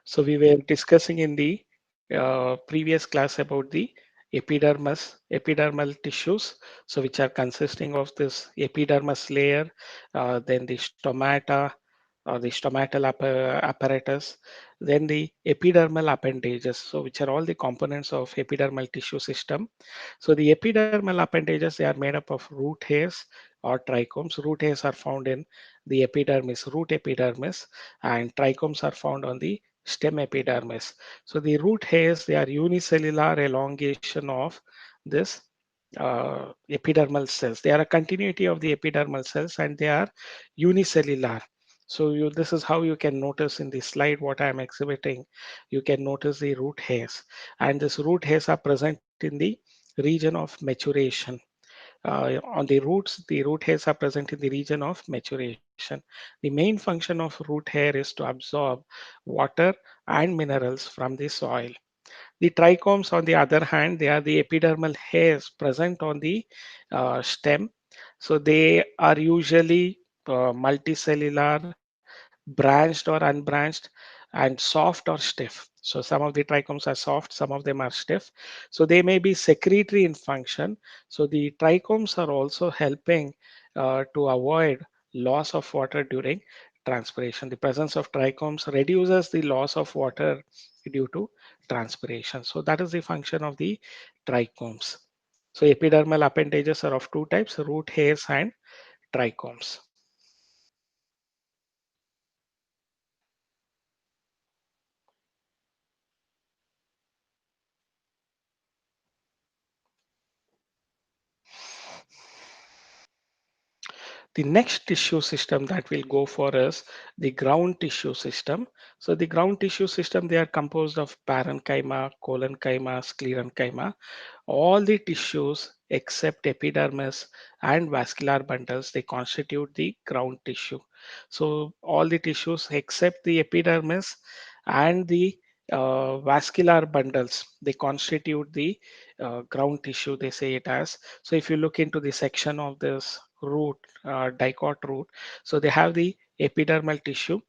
So we were discussing in the previous class about the epidermal tissues, so which are consisting of this epidermis layer, then the stomata or the stomatal apparatus, then the epidermal appendages, so which are all the components of epidermal tissue system. So the epidermal appendages, they are made up of root hairs or trichomes. Root hairs are found in the epidermis, root epidermis, and trichomes are found on the stem epidermis. So the root hairs, they are unicellular elongation of this epidermal cells. They are a continuity of the epidermal cells and they are unicellular. So this is how you can notice in the slide what I am exhibiting. You can notice the root hairs, and this root hairs are present in the region of maturation. On the roots, the root hairs are present in the region of maturation. The main function of root hair is to absorb water and minerals from the soil. The trichomes, on the other hand, they are the epidermal hairs present on the stem. So they are usually multicellular, branched or unbranched, and soft or stiff. So some of the trichomes are soft, some of them are stiff. So they may be secretory in function. So the trichomes are also helping to avoid loss of water during transpiration. The presence of trichomes reduces the loss of water due to transpiration. So that is the function of the trichomes. So epidermal appendages are of two types, root hairs and trichomes. The next tissue system that we'll go for is the ground tissue system. So the ground tissue system, they are composed of parenchyma, collenchyma, sclerenchyma. All the tissues except epidermis and vascular bundles, they constitute the ground tissue. So all the tissues except the epidermis and the vascular bundles, they constitute the ground tissue, they say it as. So if you look into the section of this root, dicot root, so they have the epidermal tissue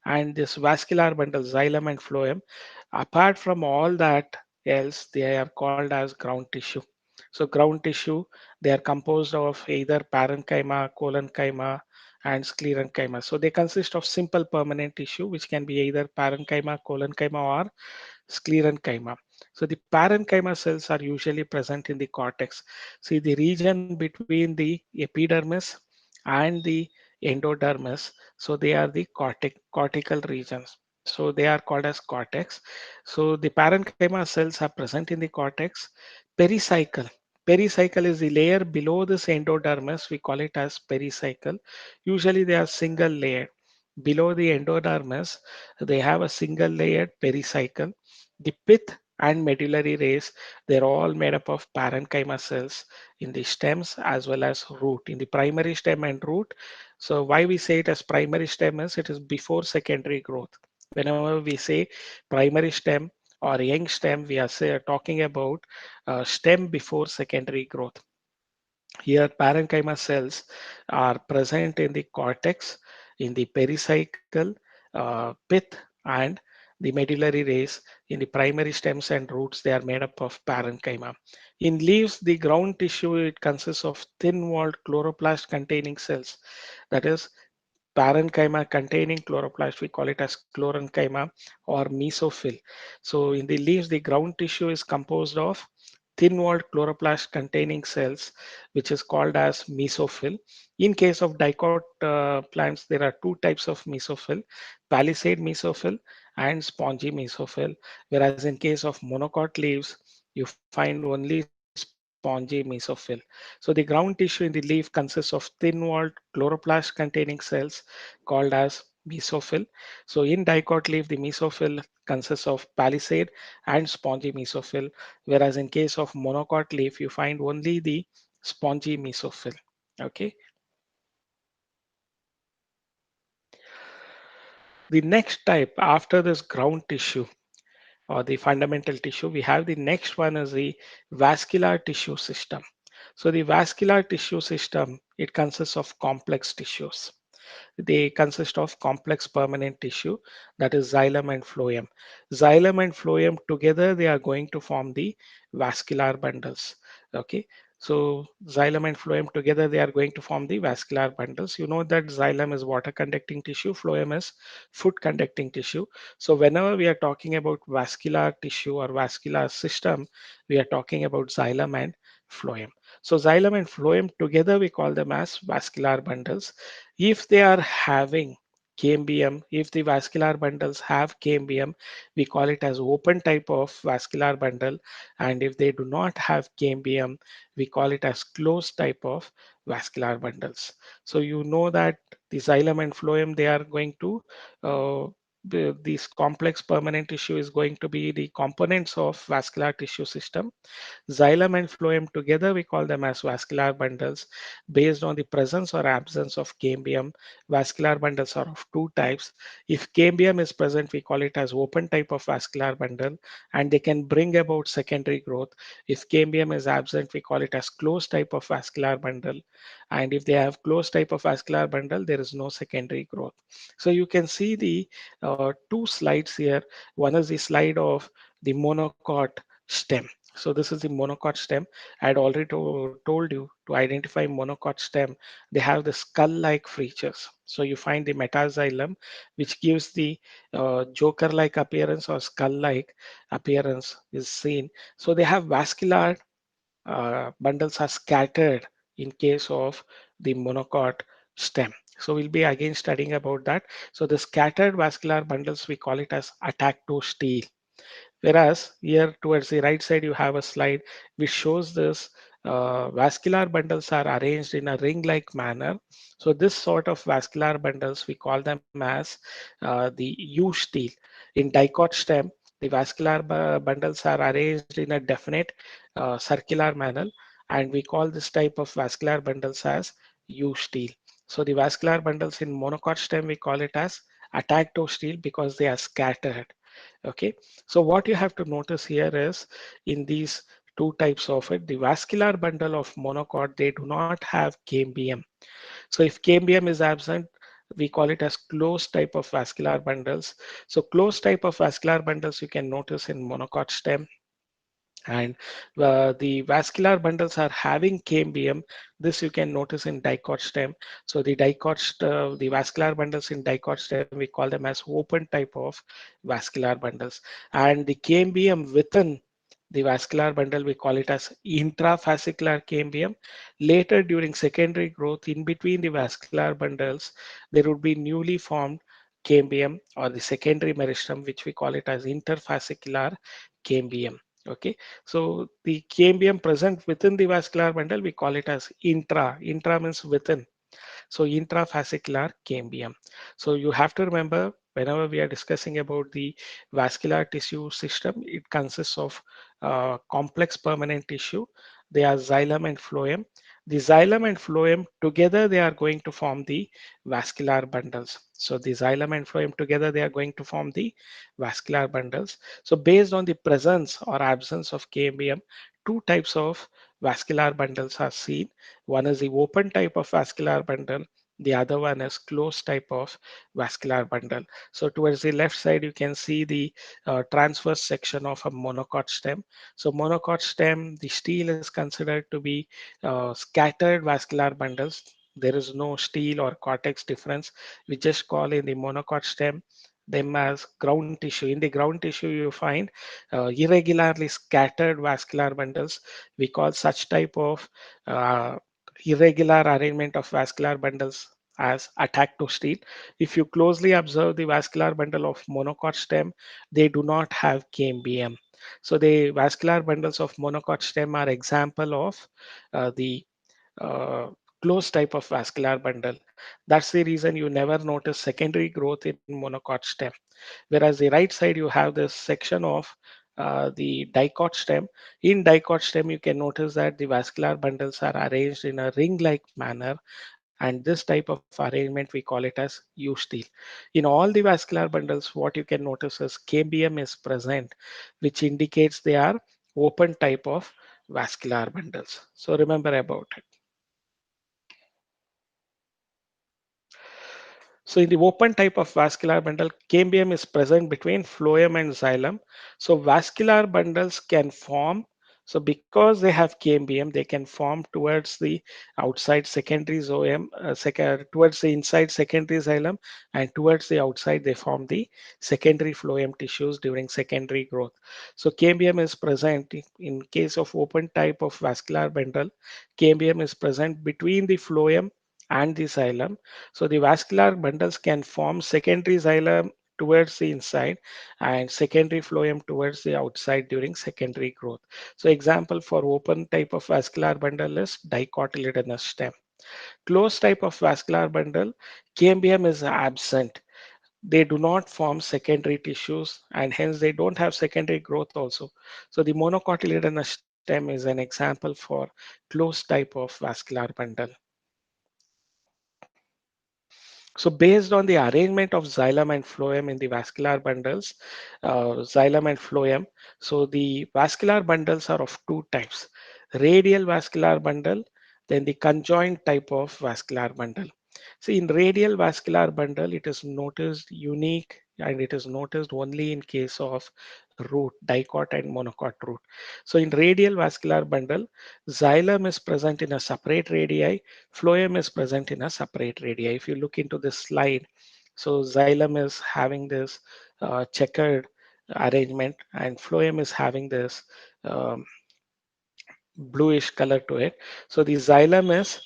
and this vascular bundle, xylem and phloem. Apart from all that else, they are called as ground tissue. So ground tissue, they are composed of either parenchyma, collenchyma, and sclerenchyma. So they consist of simple permanent tissue, which can be either parenchyma, collenchyma, or sclerenchyma. So the parenchyma cells are usually present in the cortex. See the region between the epidermis and the endodermis. So they are the cortical regions. So they are called as cortex. So the parenchyma cells are present in the cortex. Pericycle. Pericycle is the layer below this endodermis. We call it as pericycle. Usually they are single layered. Below the endodermis, they have a single layered pericycle. The pith and medullary rays, they're all made up of parenchyma cells in the stems as well as root. In the primary stem and root, so why we say it as primary stem is it is before secondary growth. Whenever we say primary stem or young stem, we are talking about stem before secondary growth. Here, parenchyma cells are present in the cortex, in the pericycle, pith, and the medullary rays. In the primary stems and roots, they are made up of parenchyma. In leaves, the ground tissue, it consists of thin-walled chloroplast containing cells. That is, parenchyma containing chloroplast, we call it as chlorenchyma or mesophyll. So in the leaves, the ground tissue is composed of thin-walled chloroplast containing cells, which is called as mesophyll. In case of dicot plants, there are two types of mesophyll, palisade mesophyll and spongy mesophyll. Whereas in case of monocot leaves, you find only spongy mesophyll. So the ground tissue in the leaf consists of thin-walled chloroplast containing cells called as mesophyll. So in dicot leaf, the mesophyll consists of palisade and spongy mesophyll, whereas in case of monocot leaf, you find only the spongy mesophyll. Okay. The next type after this ground tissue or the fundamental tissue, we have the next one is the vascular tissue system. So the vascular tissue system, it consists of complex tissues. They consist of complex permanent tissue, that is xylem and phloem. Xylem and phloem together, they are going to form the vascular bundles. Okay. So xylem and phloem together, they are going to form the vascular bundles. You know that xylem is water conducting tissue, phloem is food conducting tissue. So whenever we are talking about vascular tissue or vascular system, we are talking about xylem and phloem. So xylem and phloem together, we call them as vascular bundles. If they are having cambium, if the vascular bundles have cambium, we call it as open type of vascular bundle. And if they do not have cambium, we call it as closed type of vascular bundles. So you know that the xylem and phloem, they are going to, this complex permanent tissue is going to be the components of vascular tissue system. Xylem and phloem together, we call them as vascular bundles based on the presence or absence of cambium. Vascular bundles are of two types. If cambium is present, we call it as open type of vascular bundle, and they can bring about secondary growth. If cambium is absent, we call it as closed type of vascular bundle. And if they have closed type of vascular bundle, there is no secondary growth. So you can see the two slides here. One is the slide of the monocot stem. So this is the monocot stem. I had already told you to identify monocot stem. They have the skull-like features. So you find the metaxylem, which gives the joker-like appearance or skull-like appearance is seen. So they have vascular bundles are scattered in case of the monocot stem. So we'll be again studying about that. So the scattered vascular bundles, we call it as atactostele. Whereas here towards the right side, you have a slide which shows this vascular bundles are arranged in a ring-like manner. So this sort of vascular bundles, we call them as the U-stele. In dicot stem, the vascular bundles are arranged in a definite circular manner, and we call this type of vascular bundles as U-stele. So the vascular bundles in monocot stem, we call it as atactostele because they are scattered. Okay, so what you have to notice here is in these two types of it, the vascular bundle of monocot, they do not have cambium. So if cambium is absent, we call it as closed type of vascular bundles. So closed type of vascular bundles you can notice in monocot stem, and the vascular bundles are having cambium. This you can notice in dicot stem. So the the vascular bundles in dicot stem, we call them as open type of vascular bundles. And the cambium within the vascular bundle, we call it as intrafascicular cambium. Later during secondary growth, in between the vascular bundles, there would be newly formed cambium or the secondary meristem, which we call it as interfascicular cambium. Okay, so the cambium present within the vascular bundle, we call it as intra. Intra means within. So intrafascicular cambium. So you have to remember whenever we are discussing about the vascular tissue system, it consists of complex permanent tissue. They are xylem and phloem. The xylem and phloem together, they are going to form the vascular bundles. So the xylem and phloem together, they are going to form the vascular bundles. So based on the presence or absence of cambium, two types of vascular bundles are seen. One is the open type of vascular bundle. The other one is closed type of vascular bundle. So towards the left side, you can see the transverse section of a monocot stem. So monocot stem, the stele is considered to be scattered vascular bundles. There is no stele or cortex difference. We just call in the monocot stem them as ground tissue. In the ground tissue, you find irregularly scattered vascular bundles. We call such type of uh, irregular arrangement of vascular bundles as atactostele. If you closely observe the vascular bundle of monocot stem, they do not have cambium. So the vascular bundles of monocot stem are example of the uh, closed type of vascular bundle. That's the reason you never notice secondary growth in monocot stem. Whereas the right side, you have this section of the dicot stem. In dicot stem, you can notice that the vascular bundles are arranged in a ring-like manner. And this type of arrangement, we call it as U-stele. In all the vascular bundles, what you can notice is cambium is present, which indicates they are open type of vascular bundles. So remember about it. So in the open type of vascular bundle, cambium is present between phloem and xylem. So vascular bundles can form. So because they have cambium, they can form towards the outside secondary zoem, towards the inside secondary xylem, and towards the outside they form the secondary phloem tissues during secondary growth. So cambium is present in case of open type of vascular bundle. Cambium is present between the phloem and the xylem. So the vascular bundles can form secondary xylem towards the inside and secondary phloem towards the outside during secondary growth. So example for open type of vascular bundle is dicotyledonous stem. Closed type of vascular bundle, cambium is absent. They do not form secondary tissues and hence they don't have secondary growth also. So the monocotyledonous stem is an example for closed type of vascular bundle. So based on the arrangement of xylem and phloem in the vascular bundles, xylem and phloem, so the vascular bundles are of two types, radial vascular bundle, then the conjoint type of vascular bundle. See, in radial vascular bundle, it is noticed unique and it is noticed only in case of root, dicot and monocot root. So in radial vascular bundle, xylem is present in a separate radii, phloem is present in a separate radii. If you look into this slide, so xylem is having this checkered arrangement and phloem is having this um, bluish color to it. So the xylem is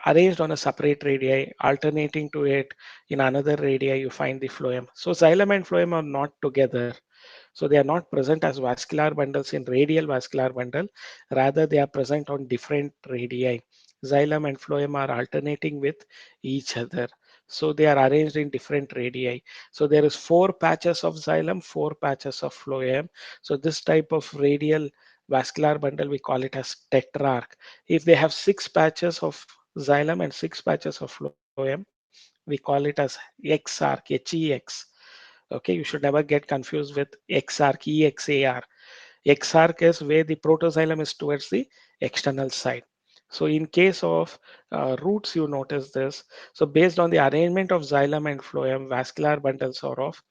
arranged on a separate radii, alternating to it in another radii, you find the phloem. So xylem and phloem are not together. So they are not present as vascular bundles in radial vascular bundle. Rather, they are present on different radii. Xylem and phloem are alternating with each other. So they are arranged in different radii. So there is four patches of xylem, four patches of phloem. So this type of radial vascular bundle, we call it as tetrarch. If they have six patches of xylem and six patches of phloem, we call it as exarch, HEX. Okay, you should never get confused with exarch, EXAR. Exarch is where the protoxylem is towards the external side. So in case of roots, you notice this. So based on the arrangement of xylem and phloem, vascular bundles are of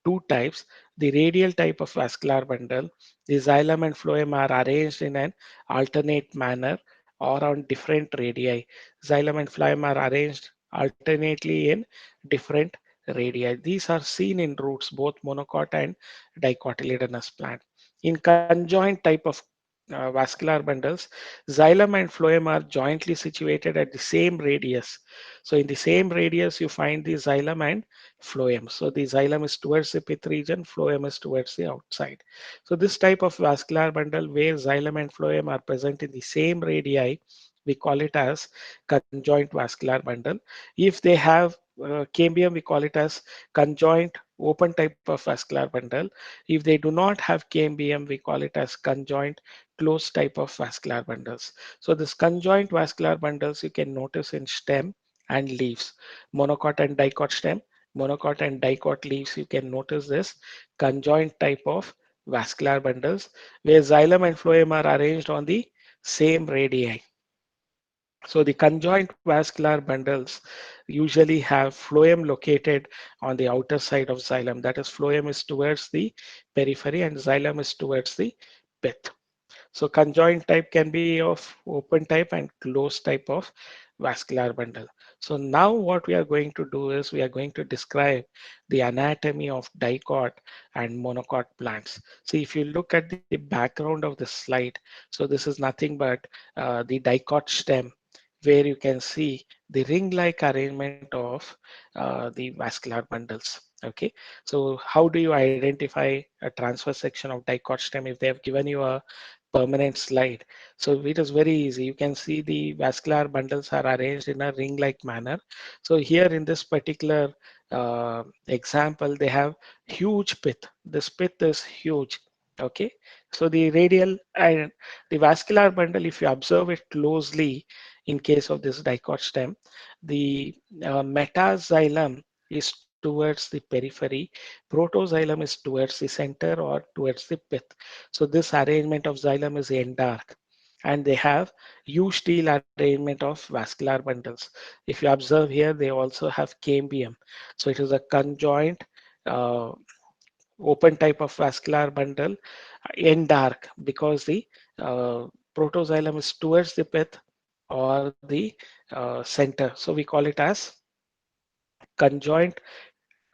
two types. The radial type of vascular bundle, the xylem and phloem are arranged in an alternate manner or on different radii. Xylem and phloem are arranged alternately in different radii. These are seen in roots, both monocot and dicotyledonous plant. In conjoint type of vascular bundles, xylem and phloem are jointly situated at the same radius. So in the same radius, you find the xylem and phloem. So the xylem is towards the pith region, phloem is towards the outside. So this type of vascular bundle where xylem and phloem are present in the same radii, we call it as conjoint vascular bundle. If they have cambium, we call it as conjoint open type of vascular bundle. If they do not have cambium, we call it as conjoint closed type of vascular bundles. So this conjoint vascular bundles you can notice in stem and leaves, monocot and dicot stem, monocot and dicot leaves. You can notice this conjoint type of vascular bundles where xylem and phloem are arranged on the same radii. So the conjoint vascular bundles usually have phloem located on the outer side of xylem. That is, phloem is towards the periphery and xylem is towards the pith. So conjoint type can be of open type and closed type of vascular bundle. So now what we are going to do is we are going to describe the anatomy of dicot and monocot plants. So if you look at the background of the slide, so this is nothing but the dicot stem where you can see the ring-like arrangement of the vascular bundles. Okay, so how do you identify a transverse section of dicot stem if they have given you a permanent slide? So it is very easy. You can see the vascular bundles are arranged in a ring-like manner. So here in this particular example, they have huge pith. This pith is huge. Okay, so the radial and the vascular bundle, if you observe it closely, in case of this dicot stem, the metaxylem is towards the periphery, protoxylem is towards the center or towards the pith. So this arrangement of xylem is endarch and they have U-steel arrangement of vascular bundles. If you observe here, they also have cambium. So it is a conjoint uh, open type of vascular bundle in dark because the uh, protoxylem is towards the pith or the center. So we call it as conjoint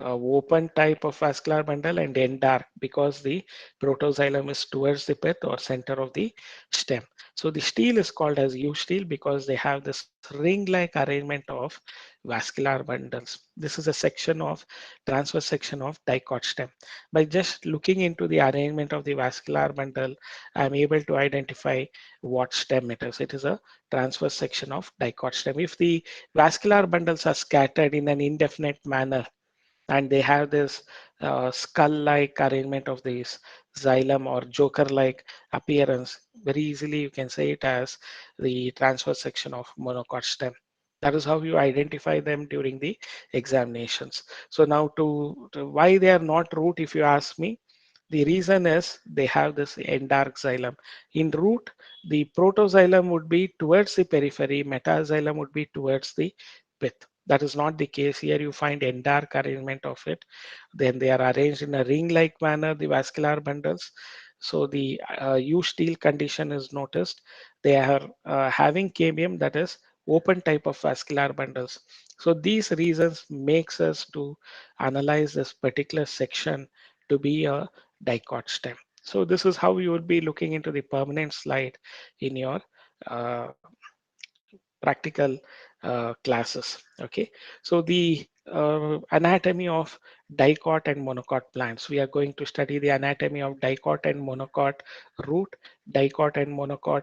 open type of vascular bundle and end dark because the protoxylem is towards the pith or center of the stem. So the steel is called as U steel because they have this ring-like arrangement of vascular bundles. This is a section of transverse section of dicot stem. By just looking into the arrangement of the vascular bundle, I'm able to identify what stem it is. It is a transverse section of dicot stem. If the vascular bundles are scattered in an indefinite manner, and they have this skull-like arrangement of this xylem or joker-like appearance. Very easily, you can say it as the transverse section of monocot stem. That is how you identify them during the examinations. So now to why they are not root, if you ask me, the reason is they have this endark xylem. In root, the protoxylem would be towards the periphery, metaxylem would be towards the pith. That is not the case here. You find endark arrangement of it. Then they are arranged in a ring-like manner, the vascular bundles. So the U steel condition is noticed. They are having cambium, that is open type of vascular bundles. So these reasons makes us to analyze this particular section to be a dicot stem. So this is how you would be looking into the permanent slide in your uh, practical classes. Okay, so the anatomy of dicot and monocot plants. We are going to study the anatomy of dicot and monocot root, dicot and monocot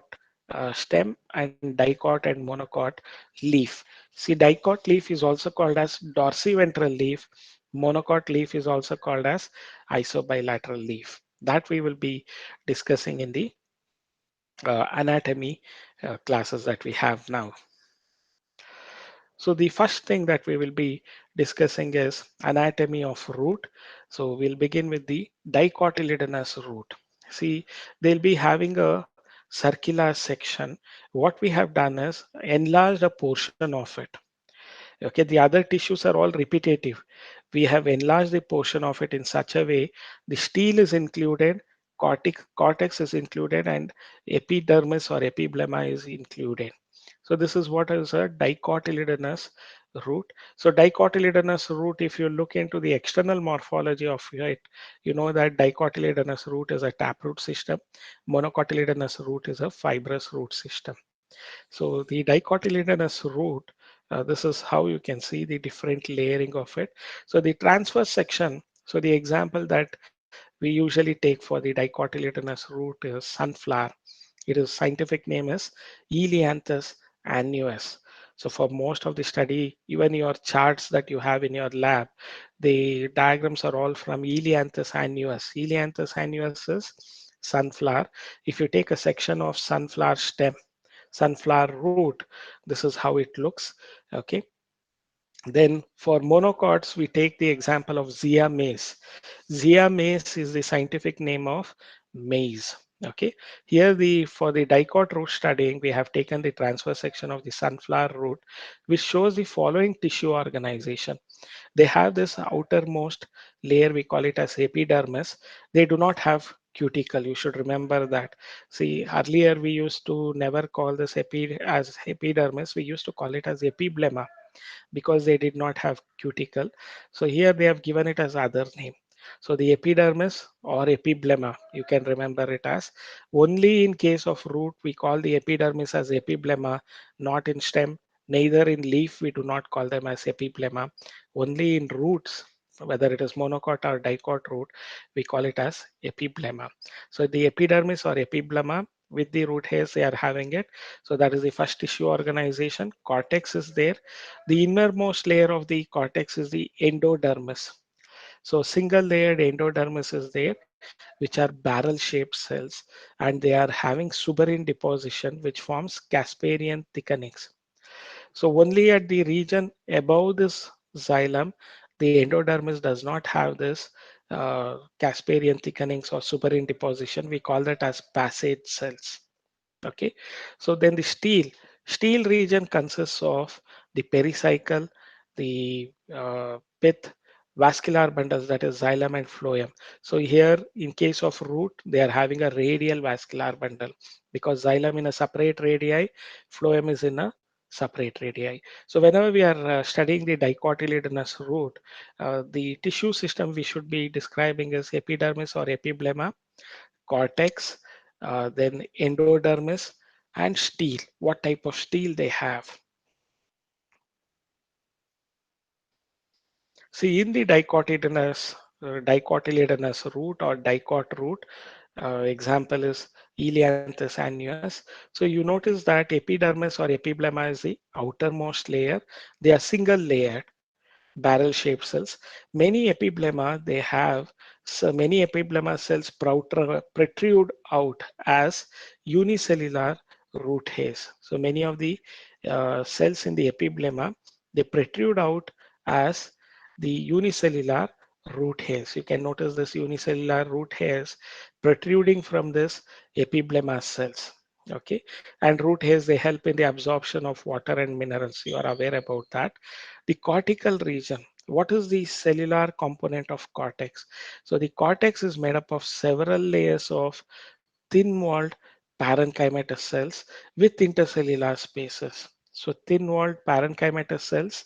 stem, and dicot and monocot leaf. See, dicot leaf is also called as dorsiventral leaf. Monocot leaf is also called as isobilateral leaf. That we will be discussing in the anatomy classes that we have now. So the first thing that we will be discussing is anatomy of root. So we'll begin with the dicotyledonous root. See, they'll be having a circular section. What we have done is enlarged a portion of it. Okay, the other tissues are all repetitive. We have enlarged the portion of it in such a way the steel is included, cortex is included, and epidermis or epiblema is included. So this is what is a dicotyledonous root. So dicotyledonous root, if you look into the external morphology of it, you know that dicotyledonous root is a taproot system. Monocotyledonous root is a fibrous root system. So the dicotyledonous root, this is how you can see the different layering of it. So the transverse section, so the example that we usually take for the dicotyledonous root is sunflower. It is scientific name is Elianthus annuus. So for most of the study, even your charts that you have in your lab, the diagrams are all from Elianthus annuus. Elianthus annuus is sunflower. If you take a section of sunflower stem, sunflower root, this is how it looks. Okay, then for monocots, we take the example of Zea mays. Zea mays is the scientific name of maize. Okay, here the for the dicot root studying, we have taken the transverse section of the sunflower root, which shows the following tissue organization. They have this outermost layer, we call it as epidermis. They do not have cuticle. You should remember that. See, earlier we used to never call this as epidermis. We used to call it as epiblema because they did not have cuticle. So here they have given it as other name. So the epidermis or epiblema, you can remember it as. Only in case of root, we call the epidermis as epiblema, not in stem. Neither in leaf, we do not call them as epiblema. Only in roots, whether it is monocot or dicot root, we call it as epiblema. So the epidermis or epiblema with the root hairs, they are having it. So that is the first tissue organization. Cortex is there. The innermost layer of the cortex is the endodermis. So single layered endodermis is there, which are barrel shaped cells, and they are having suberin deposition, which forms Casparian thickenings. So only at the region above this xylem, the endodermis does not have this Casparian thickenings or suberin deposition. We call that as passage cells. Okay, so then the steel region consists of the pericycle, the pith, vascular bundles, that is xylem and phloem. So here, in case of root, they are having a radial vascular bundle because xylem in a separate radii, phloem is in a separate radii. So whenever we are studying the dicotyledonous root, the tissue system we should be describing is epidermis or epiblema, cortex, then endodermis, and steel. What type of steel they have? See, in the dicotyledonous root or dicot root, example is Elianthus annus. So you notice that epidermis or epiblema is the outermost layer. They are single layered barrel shaped cells. Many epiblema they have, so many epiblema cells protrude out as unicellular root hairs. So many of the cells in the epiblema they protrude out as the unicellular root hairs. You can notice this unicellular root hairs protruding from this epiblema cells. Okay, and root hairs they help in the absorption of water and minerals. You are aware about that. The cortical region. What is the cellular component of cortex? So the cortex is made up of several layers of thin-walled parenchymatous cells with intercellular spaces. So thin-walled parenchymatous cells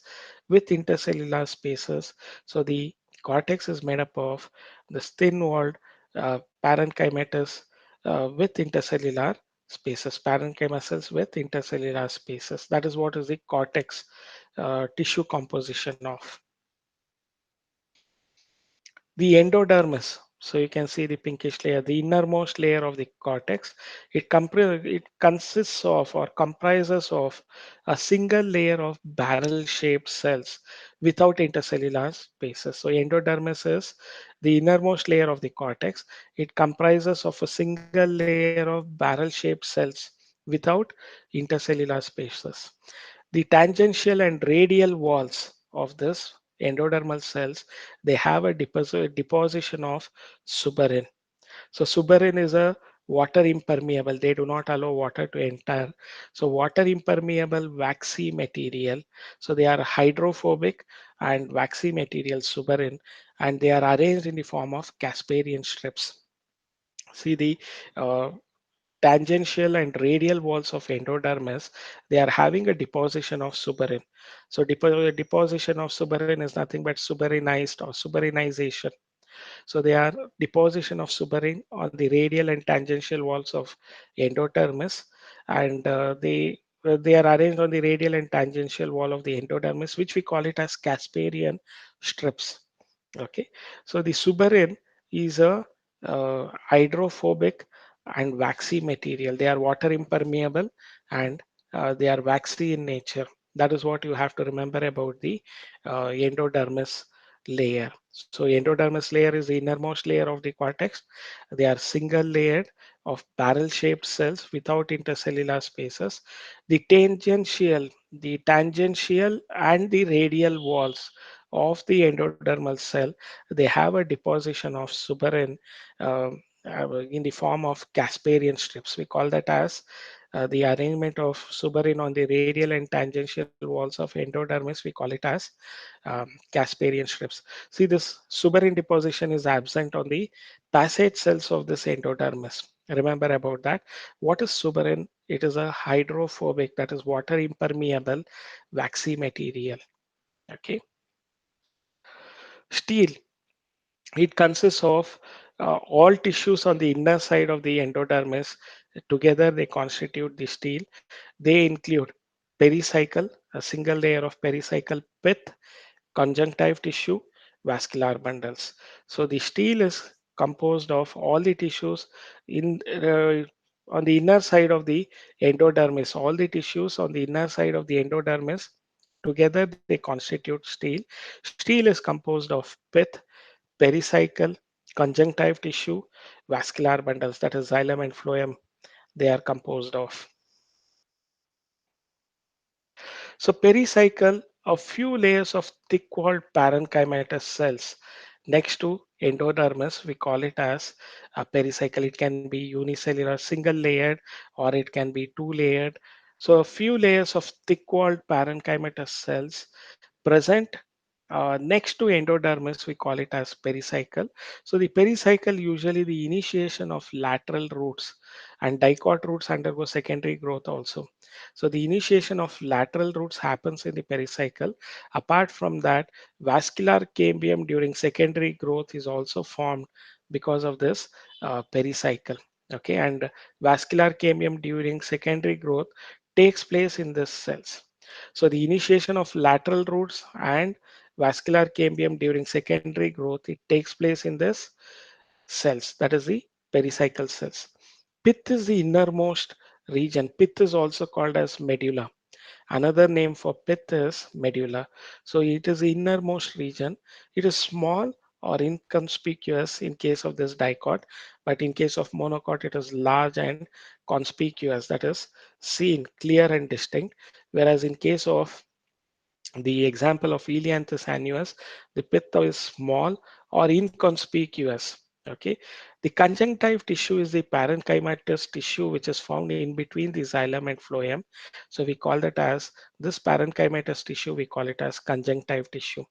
with intercellular spaces. So the cortex is made up of this thin-walled parenchymatous with intercellular spaces, parenchyma cells with intercellular spaces. That is what is the cortex tissue composition of. The endodermis. So you can see the pinkish layer, the innermost layer of the cortex. It consists of or comprises of a single layer of barrel-shaped cells without intercellular spaces. So endodermis is the innermost layer of the cortex. It comprises of a single layer of barrel-shaped cells without intercellular spaces. The tangential and radial walls of this endodermal cells they have a deposition of suberin. So suberin is a water impermeable. They do not allow water to enter. So water impermeable waxy material. So they are hydrophobic and waxy material suberin, and they are arranged in the form of Casparian strips. See the uh, tangential and radial walls of endodermis, they are having a deposition of suberin. So deposition of suberin is nothing but suberinized or suberinization. So they are deposition of suberin on the radial and tangential walls of endodermis, and they are arranged on the radial and tangential wall of the endodermis, which we call it as Casparian strips. Okay, so the suberin is a hydrophobic and waxy material. They are water impermeable and they are waxy in nature. That is what you have to remember about the endodermis layer. So endodermis layer is the innermost layer of the cortex. They are single layered of barrel shaped cells without intercellular spaces. The tangential and the radial walls of the endodermal cell, they have a deposition of suberin in the form of Casparian strips. We call that as the arrangement of suberin on the radial and tangential walls of endodermis. We call it as Casparian strips. See, this suberin deposition is absent on the passage cells of this endodermis. Remember about that. What is suberin? It is a hydrophobic, that is water impermeable, waxy material. Okay. Steel. It consists of all tissues on the inner side of the endodermis. Together, they constitute the steel. They include pericycle, a single layer of pericycle pith, conjunctive tissue, vascular bundles. So the steel is composed of all the tissues in on the inner side of the endodermis. All the tissues on the inner side of the endodermis together they constitute steel. Steel is composed of pith, pericycle, conjunctive tissue, vascular bundles, that is xylem and phloem, they are composed of. So pericycle, a few layers of thick-walled parenchymatous cells next to endodermis, we call it as a pericycle. It can be unicellular, single layered, or it can be two layered. So a few layers of thick walled parenchymatous cells present next to endodermis, we call it as pericycle. So the pericycle, usually the initiation of lateral roots, and dicot roots undergo secondary growth also. So the initiation of lateral roots happens in the pericycle. Apart from that, vascular cambium during secondary growth is also formed because of this pericycle. Okay, and vascular cambium during secondary growth takes place in these cells. So the initiation of lateral roots and vascular cambium during secondary growth, it takes place in this cells, that is the pericycle cells. Pith is the innermost region. Pith is also called as medulla. Another name for pith is medulla. So it is the innermost region. It is small or inconspicuous in case of this dicot, but in case of monocot, it is large and conspicuous, that is seen, clear and distinct. Whereas in case of the example of Elianthus annuus, the pith is small or inconspicuous. Okay, the conjunctive tissue is the parenchymatous tissue which is found in between the xylem and phloem. So we call that as this parenchymatous tissue. We call it as conjunctive tissue.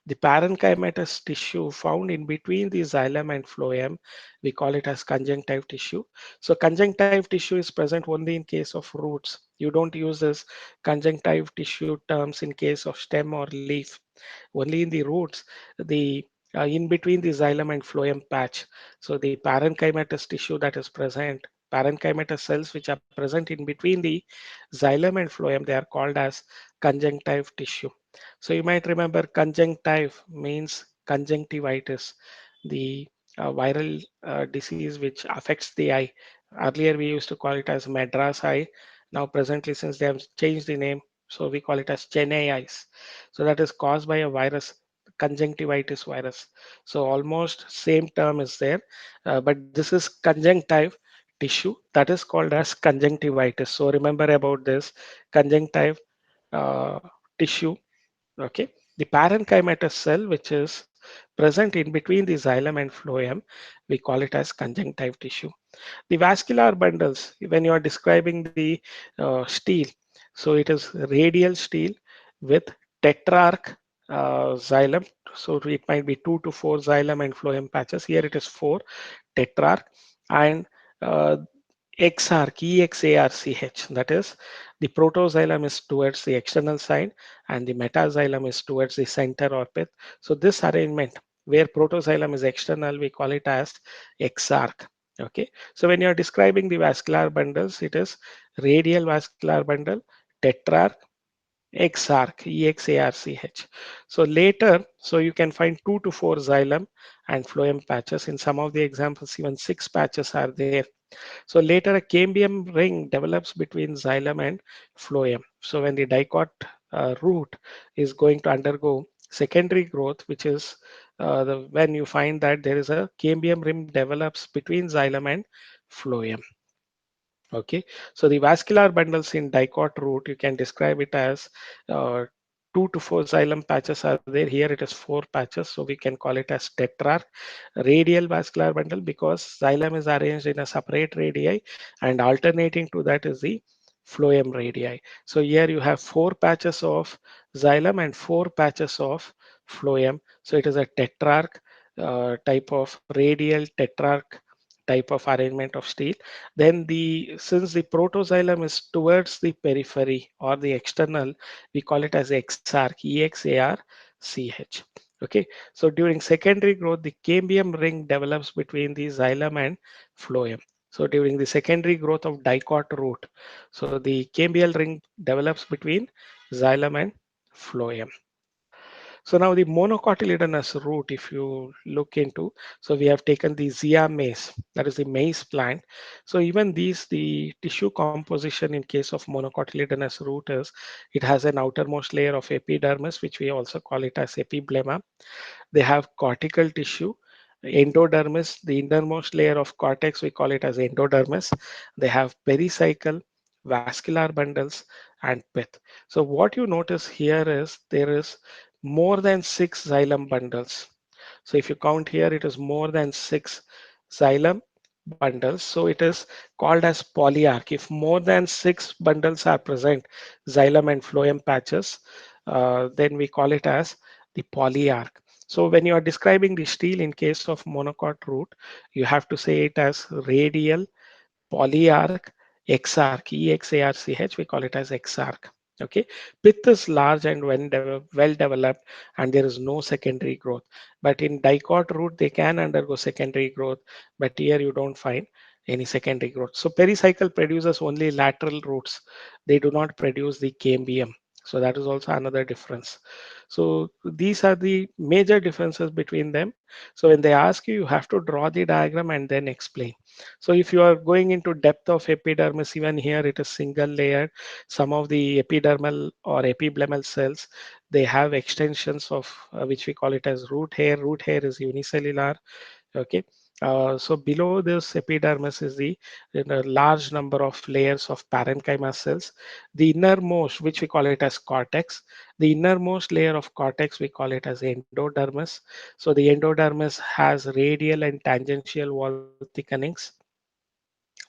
The parenchymatous tissue found in between the xylem and phloem, we call it as conjunctive tissue. So conjunctive tissue is present only in case of roots. You don't use this conjunctive tissue terms in case of stem or leaf. Only in the roots, the in between the xylem and phloem patch. So the parenchymatous tissue that is present, parenchymatous cells which are present in between the xylem and phloem, they are called as conjunctive tissue. So you might remember conjunctive means conjunctivitis, the viral disease which affects the eye. Earlier we used to call it as Madras eye. Now presently, since they have changed the name, so we call it as Chennai eyes. So that is caused by a virus, conjunctivitis virus. So almost same term is there, but this is conjunctive tissue that is called as conjunctivitis. So remember about this conjunctive uh, tissue. Okay, the parenchymatous cell which is present in between the xylem and phloem, we call it as conjunctive tissue. The vascular bundles, when you are describing the steel, so it is radial steel with tetrarch xylem. So it might be 2 to 4 xylem and phloem patches. Here it is 4 tetrarch, and uh, exarch, EXARCH, that is the protoxylem is towards the external side and the metaxylem is towards the center or pith. So this arrangement where protoxylem is external, we call it as exarch. Okay, so when you're describing the vascular bundles, it is radial vascular bundle, tetrarch, exarch, EXARCH. So later, so you can find 2 to 4 xylem and phloem patches. In some of the examples, even 6 patches are there. So later, a cambium ring develops between xylem and phloem. So when the dicot root is going to undergo secondary growth, which is when you find that there is a cambium ring develops between xylem and phloem. Okay, so the vascular bundles in dicot root, you can describe it as uh, 2 to 4 xylem patches are there. Here it is 4 patches, so we can call it as tetrarch. Radial vascular bundle because xylem is arranged in a separate radii, and alternating to that is the phloem radii. So here you have 4 patches of xylem and 4 patches of phloem. So it is a tetrarch type of radial tetrarch type of arrangement of steel. Then the since the protoxylem is towards the periphery or the external, we call it as exarch, EXARCH. Okay, so during secondary growth, the cambium ring develops between the xylem and phloem. So during the secondary growth of dicot root, so the cambial ring develops between xylem and phloem. So now the monocotyledonous root, if you look into, so we have taken the Zea mays, that is the maize plant. So even these, the tissue composition in case of monocotyledonous root is, it has an outermost layer of epidermis, which we also call it as epiblema. They have cortical tissue, endodermis, the innermost layer of cortex, we call it as endodermis. They have pericycle, vascular bundles, and pith. So what you notice here is there is more than 6 xylem bundles. So if you count here, it is more than six xylem bundles. So it is called as polyarc. If more than six bundles are present, xylem and phloem patches, then we call it as the polyarc. So when you are describing the stele in case of monocot root, you have to say it as radial polyarc exarch, EXARCH, we call it as exarch. Okay, pith is large and well developed, and there is no secondary growth. But in dicot root, they can undergo secondary growth, but here you don't find any secondary growth. So pericycle produces only lateral roots, they do not produce the cambium. So that is also another difference. So these are the major differences between them. So when they ask you, you have to draw the diagram and then explain. So if you are going into depth of epidermis, even here it is single layered. Some of the epidermal or epiblemal cells, they have extensions of which we call it as root hair. Root hair is unicellular. Okay. So below this epidermis is the large number of layers of parenchyma cells. The innermost, which we call it as cortex, the innermost layer of cortex, we call it as endodermis. So the endodermis has radial and tangential wall thickenings.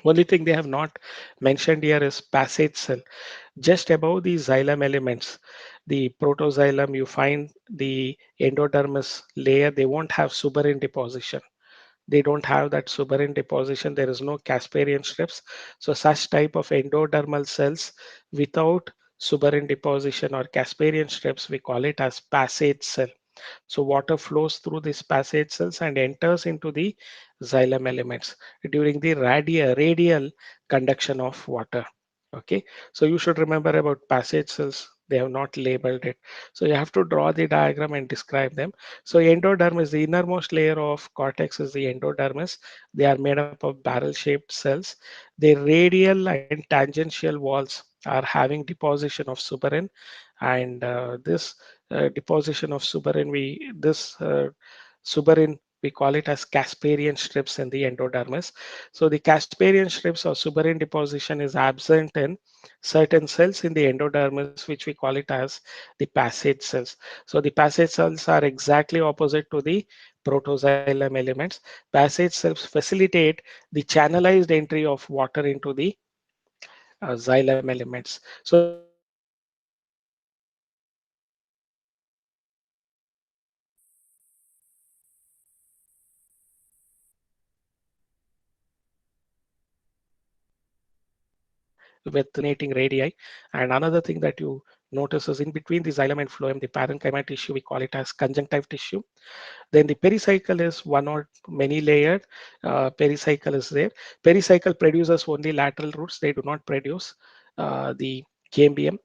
Only thing they have not mentioned here is passage cell. Just above the xylem elements, the protoxylem, you find the endodermis layer, they won't have suberin deposition. They don't have that suberin deposition. There is no Casparian strips. So such type of endodermal cells without suberin deposition or Casparian strips, we call it as passage cell. So water flows through these passage cells and enters into the xylem elements during the radial conduction of water. Okay, so you should remember about passage cells. They have not labeled it. So you have to draw the diagram and describe them. So endodermis, the innermost layer of cortex is the endodermis. They are made up of barrel-shaped cells. The radial and tangential walls are having deposition of suberin, and this deposition of suberin, suberin, we call it as Casparian strips in the endodermis. So the Casparian strips or suberin deposition is absent in certain cells in the endodermis, which we call it as the passage cells. So the passage cells are exactly opposite to the protoxylem elements. Passage cells facilitate the channelized entry of water into the xylem elements. So the passage cells are exactly opposite to the protoxylem elements. Passage cells facilitate the channelized entry of water into the xylem elements. So passage cells are decorated with alternating radii. And another thing that you notice is in between the xylem and phloem, the parenchyma tissue, we call it as conjunctive tissue. Then the pericycle is one or many layered. Pericycle is there. Pericycle produces only lateral roots. They do not produce the cambium.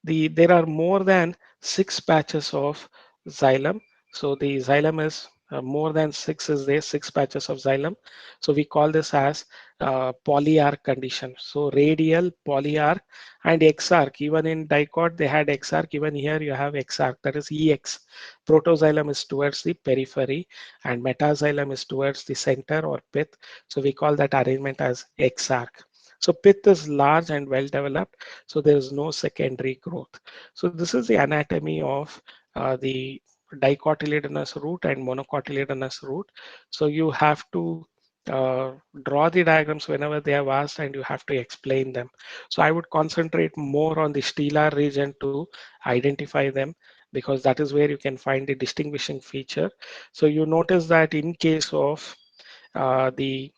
There are more than six patches of xylem. So the xylem is more than six is there, six patches of xylem. So we call this as polyarc condition. So radial, polyarc, and exarch. Even in dicot, they had exarch. Even here you have exarch, that is EX. Protoxylem is towards the periphery and metaxylem is towards the center or pith. So we call that arrangement as exarch. So pith is large and well developed, so there is no secondary growth. So this is the anatomy of the dicotyledonous root and monocotyledonous root. So you have to uh, draw the diagrams whenever they have asked, and you have to explain them. So I would concentrate more on the stellar region to identify them, because that is where you can find the distinguishing feature. So you notice that in case of the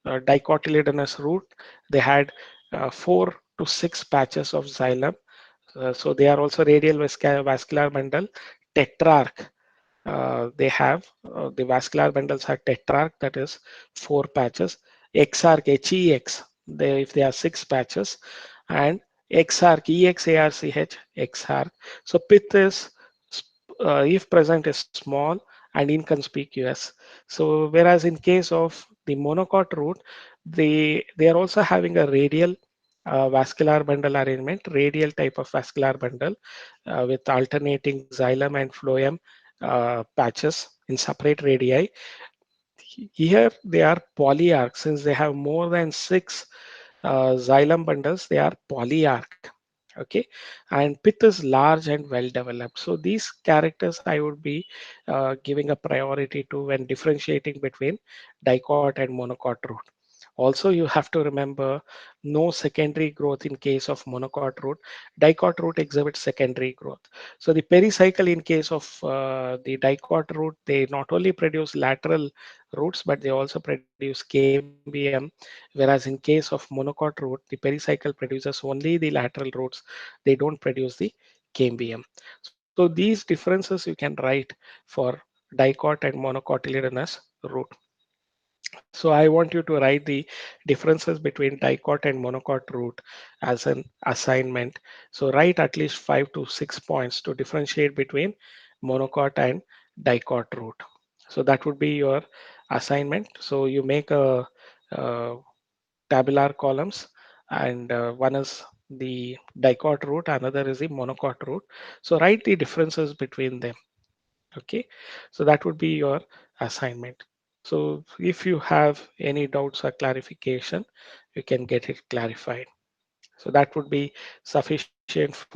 dicotyledonous root, they had 4 to 6 patches of xylem. So they are also radial vascular bundle. Tetrarch, they have the vascular bundles are tetrarch, that is 4 patches. Exarch, HEX, if they are 6 patches, and exarch, EXARCH, exarch. So pith is, if present, is small and inconspicuous. So whereas in case of the monocot root, they are also having a radial vascular bundle arrangement, radial type of vascular bundle with alternating xylem and phloem patches in separate radii. Here they are polyarch. Since they have more than six xylem bundles, they are polyarch. Okay, and Pith is large and well developed. So these characters I would be giving a priority to when differentiating between dicot and monocot root. Also, you have to remember no secondary growth in case of monocot root. Dicot root exhibits secondary growth. So the pericycle in case of the dicot root, they not only produce lateral roots, but they also produce cambium. Whereas in case of monocot root, the pericycle produces only the lateral roots. They don't produce the cambium. So these differences you can write for dicot and monocotyledonous root. So I want you to write the differences between dicot and monocot root as an assignment. So write at least 5 to 6 points to differentiate between monocot and dicot root. So that would be your assignment. So you make a, tabular columns, and one is the dicot root, another is the monocot root. So write the differences between them. Okay, so that would be your assignment. So if you have any doubts or clarification, you can get it clarified. So that would be sufficient for